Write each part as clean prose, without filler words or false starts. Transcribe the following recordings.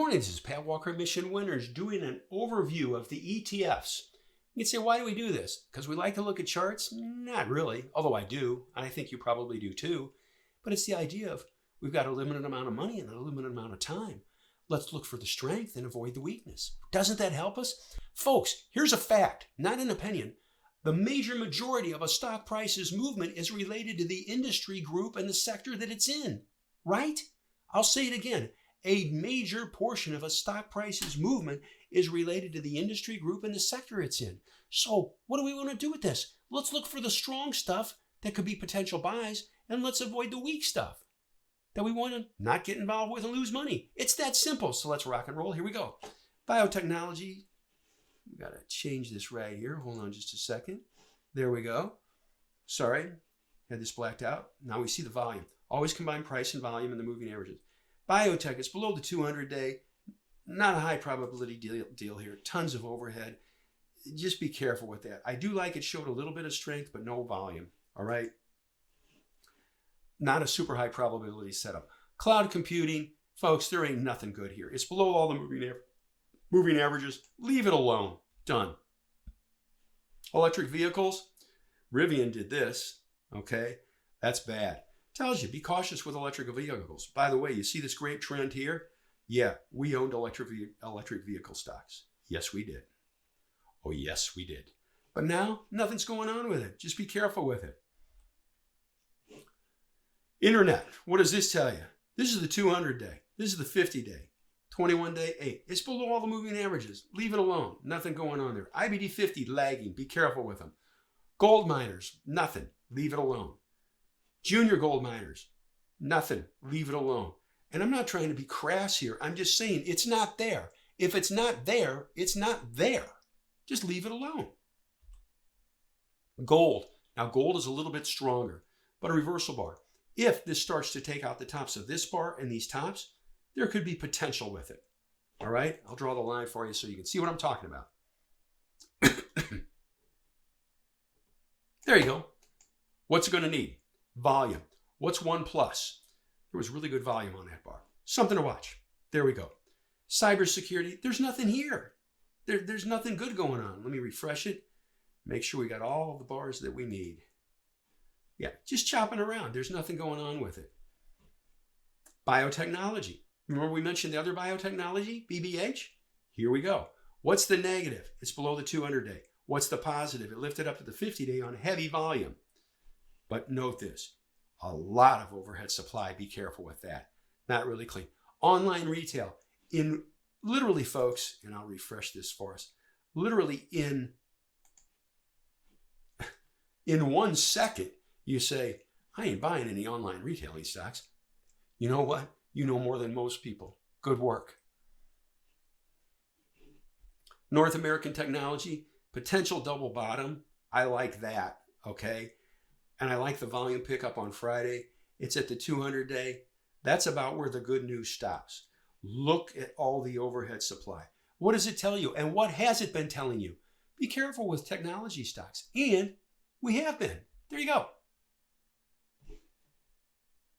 morning, this is Pat Walker, Mission Winners, doing an overview of the ETFs. You can say, why do we do this? Because we like to look at charts? Not really, although I do. I think you probably do too. But it's the idea of we've got a limited amount of money and a limited amount of time. Let's look for the strength and avoid the weakness. Doesn't that help us? Folks, here's a fact, not an opinion. The major majority of a stock price's movement is related to the industry group and the sector that it's in, right? I'll say it again. A major portion of a stock price's movement is related to the industry group and the sector it's in. So what do we want to do with this? Let's look for the strong stuff that could be potential buys, and let's avoid the weak stuff that we want to not get involved with and lose money. It's that simple. So let's rock and roll. Here we go. Biotechnology. We got to change this right here. Hold on just a second. There we go. Sorry, had this blacked out. Now we see the volume. Always combine price and volume in the moving averages. Biotech is below the 200-day. Not a high probability deal here. Tons of overhead. Just be careful with that. I do like it showed a little bit of strength, but no volume. All right. Not a super high probability setup. Cloud computing, folks, there ain't nothing good here. It's below all the moving averages. Leave it alone. Done. Electric vehicles. Rivian did this. Okay. That's bad. Tells you, be cautious with electric vehicles. By the way, you see this great trend here? Yeah, we owned electric vehicle stocks. Yes, we did. Oh, yes, we did. But now, nothing's going on with it. Just be careful with it. Internet, what does this tell you? This is the 200-day. This is the 50-day. 21-day, 8. It's below all the moving averages. Leave it alone. Nothing going on there. IBD 50 lagging. Be careful with them. Gold miners, nothing. Leave it alone. Junior gold miners, nothing. Leave it alone. And I'm not trying to be crass here. I'm just saying it's not there. If it's not there, it's not there. Just leave it alone. Gold. Now gold is a little bit stronger, but a reversal bar. If this starts to take out the tops of this bar and these tops, there could be potential with it. All right? I'll draw the line for you so you can see what I'm talking about. There you go. What's it going to need? Volume. What's 1 plus? There was really good volume on that bar. Something to watch. There we go. Cybersecurity. There's nothing here. There's nothing good going on. Let me refresh it. Make sure we got all the bars that we need. Yeah, just chopping around. There's nothing going on with it. Biotechnology. Remember we mentioned the other biotechnology, BBH? Here we go. What's the negative? It's below the 200-day. What's the positive? It lifted up to the 50-day on heavy volume. But note this, a lot of overhead supply. Be careful with that. Not really clean. Online retail. In literally, folks, and I'll refresh this for us, literally in 1 second, you say, I ain't buying any online retailing stocks. You know what? You know more than most people. Good work. North American technology, potential double bottom. I like that, okay? And I like the volume pickup on Friday. It's at the 200-day. That's about where the good news stops. Look at all the overhead supply. What does it tell you? And what has it been telling you? Be careful with technology stocks. And we have been. There you go.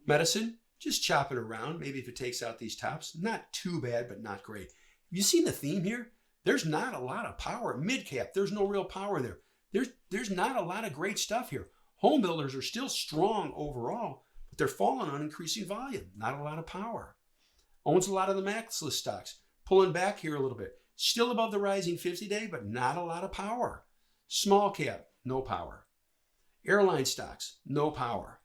Medicine, just chop it around. Maybe if it takes out these tops. Not too bad, but not great. You see the theme here? There's not a lot of power. Mid-cap, there's no real power there. There's not a lot of great stuff here. Home builders are still strong overall, but they're falling on increasing volume. Not a lot of power. Owns a lot of the MAXLIST stocks. Pulling back here a little bit. Still above the rising 50-day, but not a lot of power. Small cap, no power. Airline stocks, no power.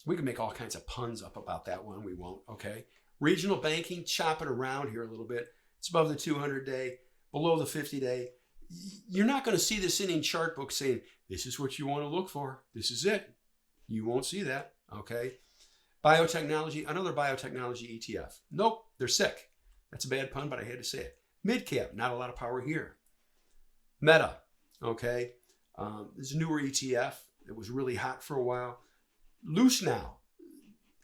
We can make all kinds of puns up about that one. We won't, okay? Regional banking, chop it around here a little bit. It's above the 200-day, below the 50-day. You're not going to see this in chart book saying, this is what you want to look for. This is it. You won't see that, okay? Biotechnology, another biotechnology ETF. Nope, they're sick. That's a bad pun, but I had to say it. Mid-cap, not a lot of power here. Meta, okay? This is a newer ETF. It was really hot for a while. Loose now.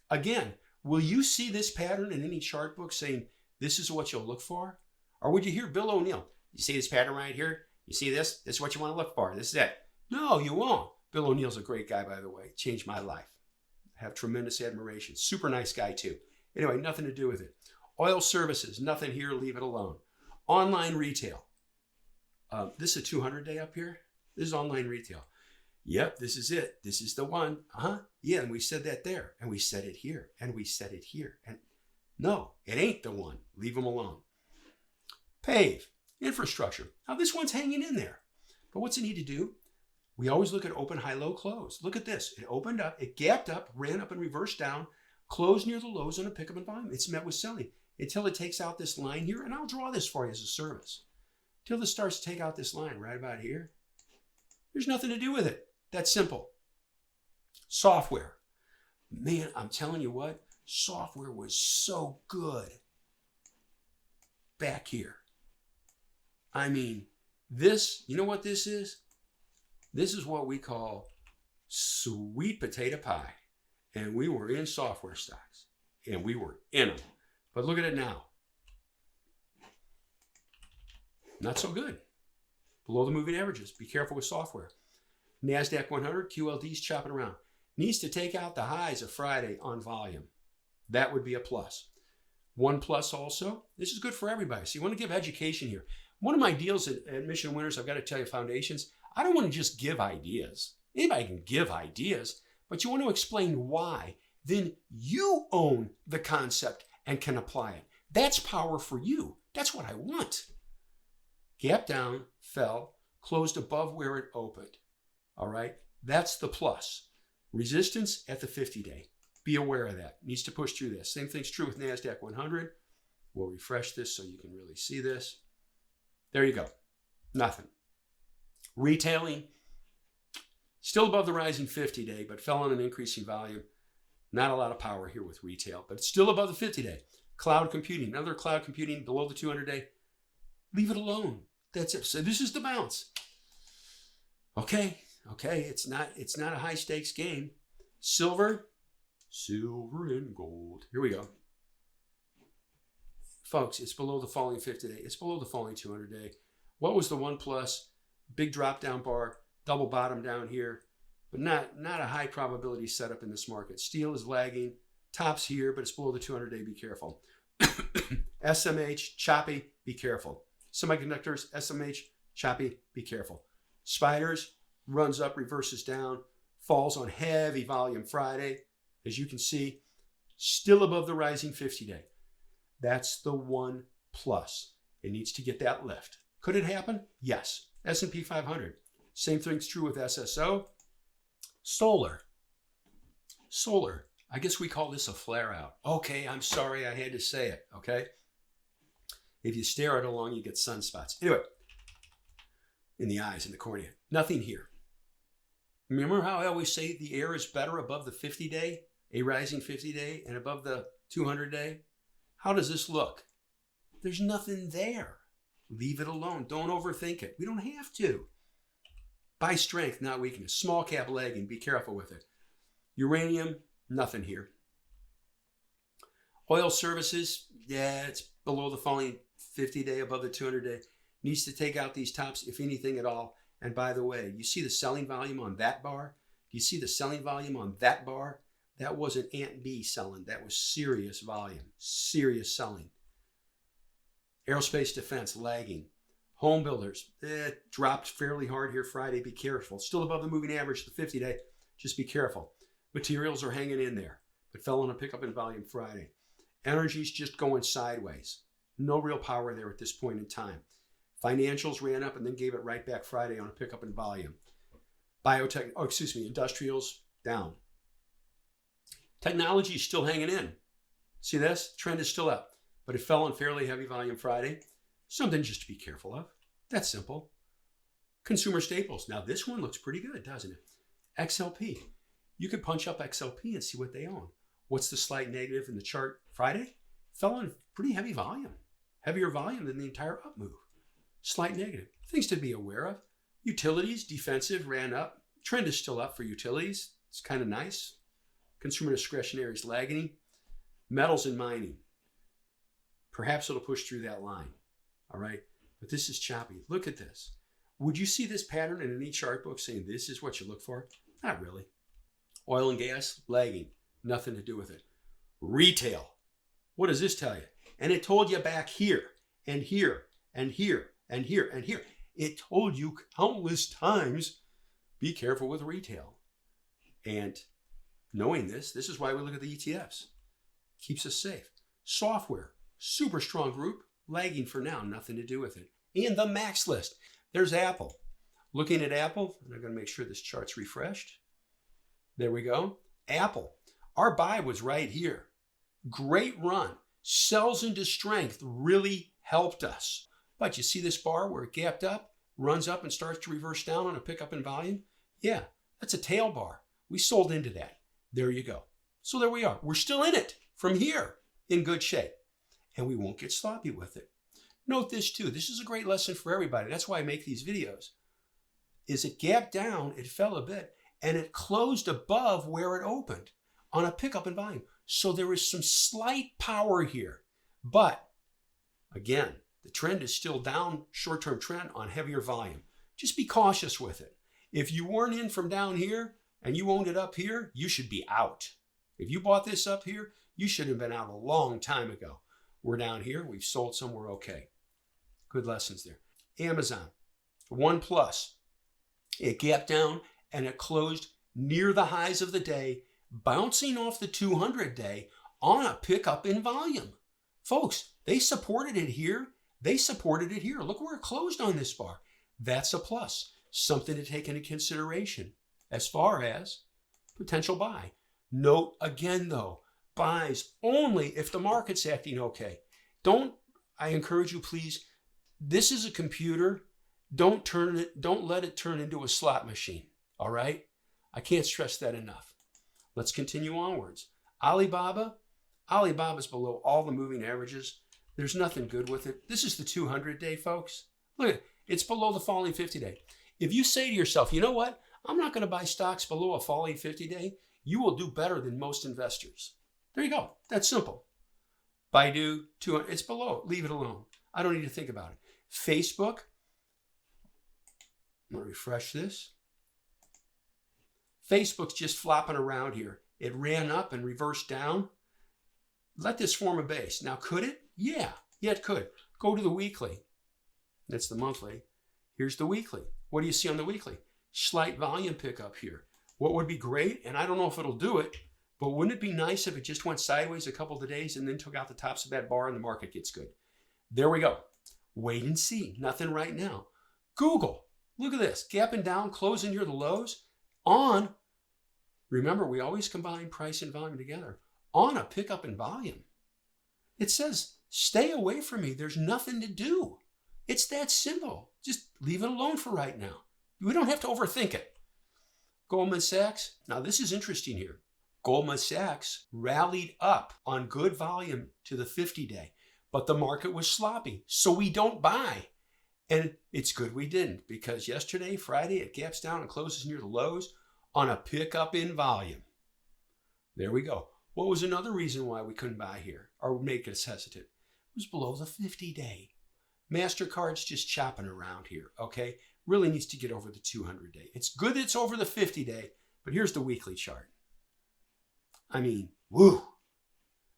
Again, will you see this pattern in any chart book saying, this is what you'll look for? Or would you hear Bill O'Neill? You see this pattern right here? You see this? This is what you want to look for. This is it. No, you won't. Bill O'Neill's a great guy, by the way. Changed my life. I have tremendous admiration. Super nice guy, too. Anyway, nothing to do with it. Oil services, nothing here, leave it alone. Online retail. This is a 200-day up here. This is online retail. Yep, this is it. This is the one. Yeah, and we said that there, and we said it here, and we said it here. And no, it ain't the one. Leave them alone. PAVE, infrastructure. Now this one's hanging in there. But what's it need to do? We always look at open, high, low, close. Look at this. It opened up, it gapped up, ran up and reversed down, closed near the lows on a pickup in volume. It's met with selling until it takes out this line here. And I'll draw this for you as a service. Until this starts to take out this line right about here. There's nothing to do with it. That's simple. Software. Man, I'm telling you what, software was so good back here. I mean, this, you know what this is? This is what we call sweet potato pie. And we were in software stocks. And we were in them. But look at it now. Not so good. Below the moving averages. Be careful with software. Nasdaq 100, QLD's chopping around. Needs to take out the highs of Friday on volume. That would be a plus. One plus also. This is good for everybody. So you want to give education here. One of my deals at Mission Winners, I've got to tell you, Foundations, I don't want to just give ideas. Anybody can give ideas, but you want to explain why. Then you own the concept and can apply it. That's power for you. That's what I want. Gap down, fell, closed above where it opened. All right, that's the plus. Resistance at the 50-day. Be aware of that. Needs to push through this. Same thing's true with Nasdaq 100. We'll refresh this so you can really see this. There you go. Nothing. Retailing, still above the rising 50-day, but fell on an increasing volume. Not a lot of power here with retail, but it's still above the 50-day. Cloud computing, another cloud computing below the 200-day. Leave it alone. That's it. So this is the bounce. Okay, it's not a high stakes game. Silver and gold. Here we go. Folks, it's below the falling 50-day. It's below the falling 200-day. What was the one plus? Big drop down bar, double bottom down here, but not a high probability setup in this market. Steel is lagging. Tops here, but it's below the 200-day. Be careful. SMH, choppy. Be careful. Semiconductors, SMH, choppy. Be careful. Spiders, runs up, reverses down, falls on heavy volume Friday. As you can see, still above the rising 50-day. That's the one plus. It needs to get that lift. Could it happen? Yes. S&P 500. Same thing's true with SSO. Solar. I guess we call this a flare out. Okay, I'm sorry I had to say it, okay? If you stare at it long, you get sunspots. Anyway, in the eyes, in the cornea. Nothing here. Remember how I always say the air is better above the 50-day, a rising 50-day, and above the 200-day? How does this look? There's nothing there. Leave it alone. Don't overthink it. We don't have to. Buy strength, not weakness. Small cap lagging. Be careful with it. Uranium, nothing here. Oil services, yeah, it's below the falling 50-day, above the 200-day. Needs to take out these tops, if anything at all. And by the way, you see the selling volume on that bar? Do you see the selling volume on that bar? That wasn't Ant B selling. That was serious volume, serious selling. Aerospace defense lagging. Home builders, dropped fairly hard here Friday. Be careful. Still above the moving average, the 50-day. Just be careful. Materials are hanging in there, but fell on a pickup in volume Friday. Energy's just going sideways. No real power there at this point in time. Financials ran up and then gave it right back Friday on a pickup in volume. Industrials down. Technology is still hanging in. See this? Trend is still up, but it fell on fairly heavy volume Friday. Something just to be careful of. That's simple. Consumer staples. Now this one looks pretty good, doesn't it? XLP. You could punch up XLP and see what they own. What's the slight negative in the chart Friday? Fell on pretty heavy volume. Heavier volume than the entire up move. Slight negative. Things to be aware of. Utilities, defensive, ran up. Trend is still up for utilities. It's kind of nice. Consumer discretionary is lagging. Metals and mining. Perhaps it'll push through that line. All right. But this is choppy. Look at this. Would you see this pattern in any chart book saying this is what you look for? Not really. Oil and gas, lagging. Nothing to do with it. Retail. What does this tell you? And it told you back here and here and here and here and here. It told you countless times, be careful with retail. And knowing this is why we look at the ETFs. Keeps us safe. Software, super strong group, lagging for now, nothing to do with it. And the MAXLIST. There's Apple. Looking at Apple, and I'm going to make sure this chart's refreshed. There we go. Apple. Our buy was right here. Great run. Sells into strength really helped us. But you see this bar where it gapped up, runs up and starts to reverse down on a pickup in volume? Yeah, that's a tail bar. We sold into that. There you go. So there we are. We're still in it from here in good shape. And we won't get sloppy with it. Note this too. This is a great lesson for everybody. That's why I make these videos. Is it gapped down, it fell a bit, and it closed above where it opened on a pickup in volume. So there is some slight power here. But again, the trend is still down, short-term trend on heavier volume. Just be cautious with it. If you weren't in from down here and you owned it up here, you should be out. If you bought this up here, you should have been out a long time ago. We're down here. We've sold somewhere okay. Good lessons there. Amazon, 1+. It gapped down and it closed near the highs of the day, bouncing off the 200-day on a pickup in volume. Folks, they supported it here. They supported it here. Look where it closed on this bar. That's a plus. Something to take into consideration as far as potential buy. Note again though, buys only if the market's acting okay. I encourage you please, this is a computer. Don't let it turn into a slot machine. All right? I can't stress that enough. Let's continue onwards. Alibaba's below all the moving averages. There's nothing good with it. This is the 200-day, folks. Look at it. It's below the falling 50-day. If you say to yourself, you know what? I'm not going to buy stocks below a falling 50-day, you will do better than most investors. There you go. That's simple. BIDU, 200, it's below. Leave it alone. I don't need to think about it. Facebook, I'm going to refresh this. Facebook's just flopping around here. It ran up and reversed down. Let this form a base. Now, could it? Yeah, it could. Go to the weekly. That's the monthly. Here's the weekly. What do you see on the weekly? Slight volume pickup here. What would be great, and I don't know if it'll do it, but wouldn't it be nice if it just went sideways a couple of days and then took out the tops of that bar and the market gets good? There we go. Wait and see. Nothing right now. Google. Look at this. Gapping down, closing near the lows on, remember, we always combine price and volume together, on a pickup in volume. It says, stay away from me. There's nothing to do. It's that simple. Just leave it alone for right now. We don't have to overthink it. Goldman Sachs. Now, this is interesting here. Goldman Sachs rallied up on good volume to the 50-day, but the market was sloppy, so we don't buy. And it's good we didn't, because yesterday, Friday, it gaps down and closes near the lows on a pickup in volume. There we go. What was another reason why we couldn't buy here or make us hesitant? It was below the 50-day. MasterCard's just chopping around here, okay? Really needs to get over the 200-day. It's good that it's over the 50-day, but here's the weekly chart. I mean, woo.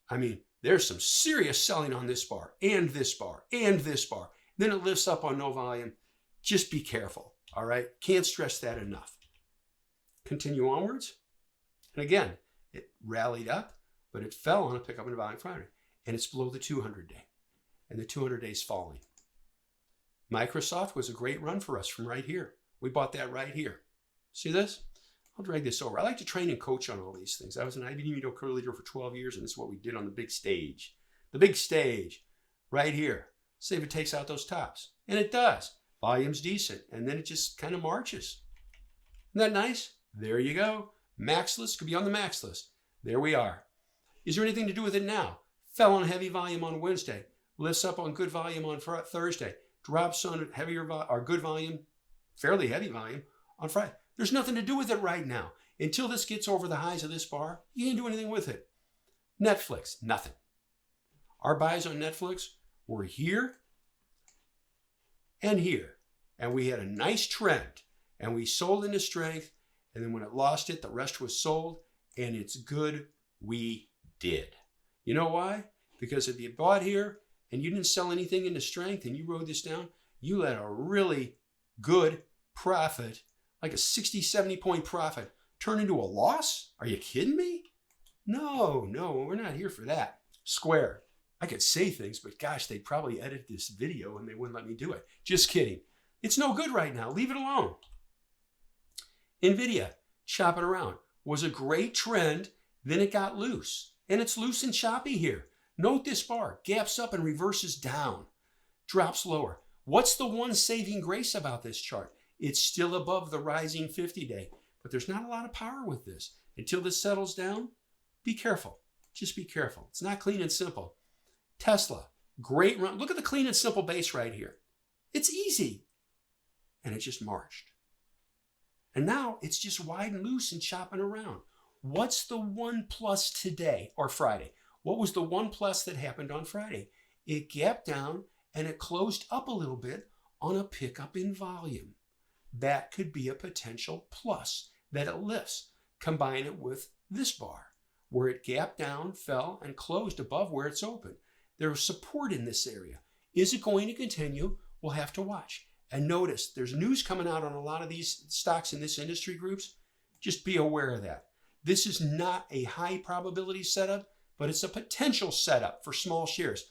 I mean, there's some serious selling on this bar and this bar and this bar. Then it lifts up on no volume. Just be careful, all right? Can't stress that enough. Continue onwards. And again, it rallied up, but it fell on a pickup in volume Friday. And it's below the 200-day. And the 200-day is falling. Microsoft was a great run for us from right here. We bought that right here. See this? I'll drag this over. I like to train and coach on all these things. I was an IBUY career leader for 12 years, and it's what we did on the big stage. The big stage, right here. See if it takes out those tops. And it does. Volume's decent. And then it just kind of marches. Isn't that nice? There you go. MAXLIST could be on the MAXLIST. There we are. Is there anything to do with it now? Fell on heavy volume on Wednesday. Lifts up on good volume on Thursday. Drops on heavier or good volume, fairly heavy volume on Friday. There's nothing to do with it right now. Until this gets over the highs of this bar, you can't do anything with it. Netflix, nothing. Our buys on Netflix were here and here. And we had a nice trend. And we sold into strength. And then when it lost it, the rest was sold. And it's good we did. You know why? Because if you bought here and you didn't sell anything into strength and you rode this down, you let a really good profit, like a 60, 70 point profit, turn into a loss? Are you kidding me? No, we're not here for that. Square. I could say things, but gosh, they'd probably edit this video and they wouldn't let me do it. Just kidding. It's no good right now. Leave it alone. Nvidia, chopping around, was a great trend. Then it got loose. And it's loose and choppy here. Note this bar. Gaps up and reverses down. Drops lower. What's the one saving grace about this chart? It's still above the rising 50-day. But there's not a lot of power with this. Until this settles down, be careful. Just be careful. It's not clean and simple. Tesla, great run. Look at the clean and simple base right here. It's easy. And it just marched. And now it's just wide and loose and chopping around. What's the one plus today or Friday? What was the one plus that happened on Friday? It gapped down and it closed up a little bit on a pickup in volume. That could be a potential plus that it lifts. Combine it with this bar where it gapped down, fell, and closed above where it's open. There was support in this area. Is it going to continue? We'll have to watch. And notice there's news coming out on a lot of these stocks in this industry groups. Just be aware of that. This is not a high probability setup, but it's a potential setup for small shares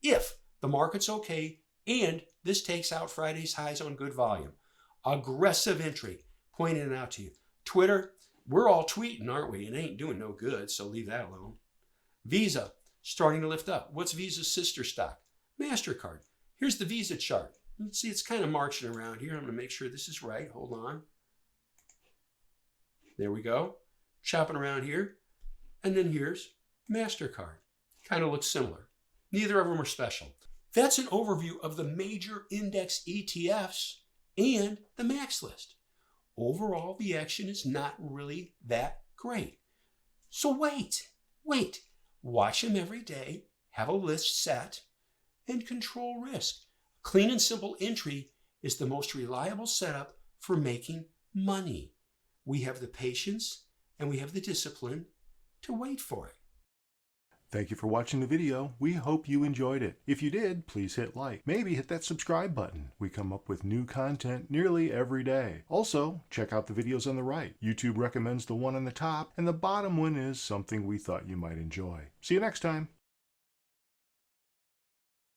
if the market's okay and this takes out Friday's highs on good volume. Aggressive entry, pointing it out to you. Twitter, we're all tweeting, aren't we? It ain't doing no good, so leave that alone. Visa, starting to lift up. What's Visa's sister stock? MasterCard. Here's the Visa chart. You can see it's kind of marching around here. I'm going to make sure this is right. Hold on. There we go. Chopping around here. And then here's MasterCard. Kind of looks similar. Neither of them are special. That's an overview of the major index ETFs and the MAXLIST. Overall, the action is not really that great. So wait. Watch them every day, have a list set, and control risk. Clean and simple entry is the most reliable setup for making money. We have the patience and we have the discipline to wait for it. Thank you for watching the video. We hope you enjoyed it. If you did, please hit like. Maybe hit that subscribe button. We come up with new content nearly every day. Also, check out the videos on the right. YouTube recommends the one on the top, and the bottom one is something we thought you might enjoy. See you next time.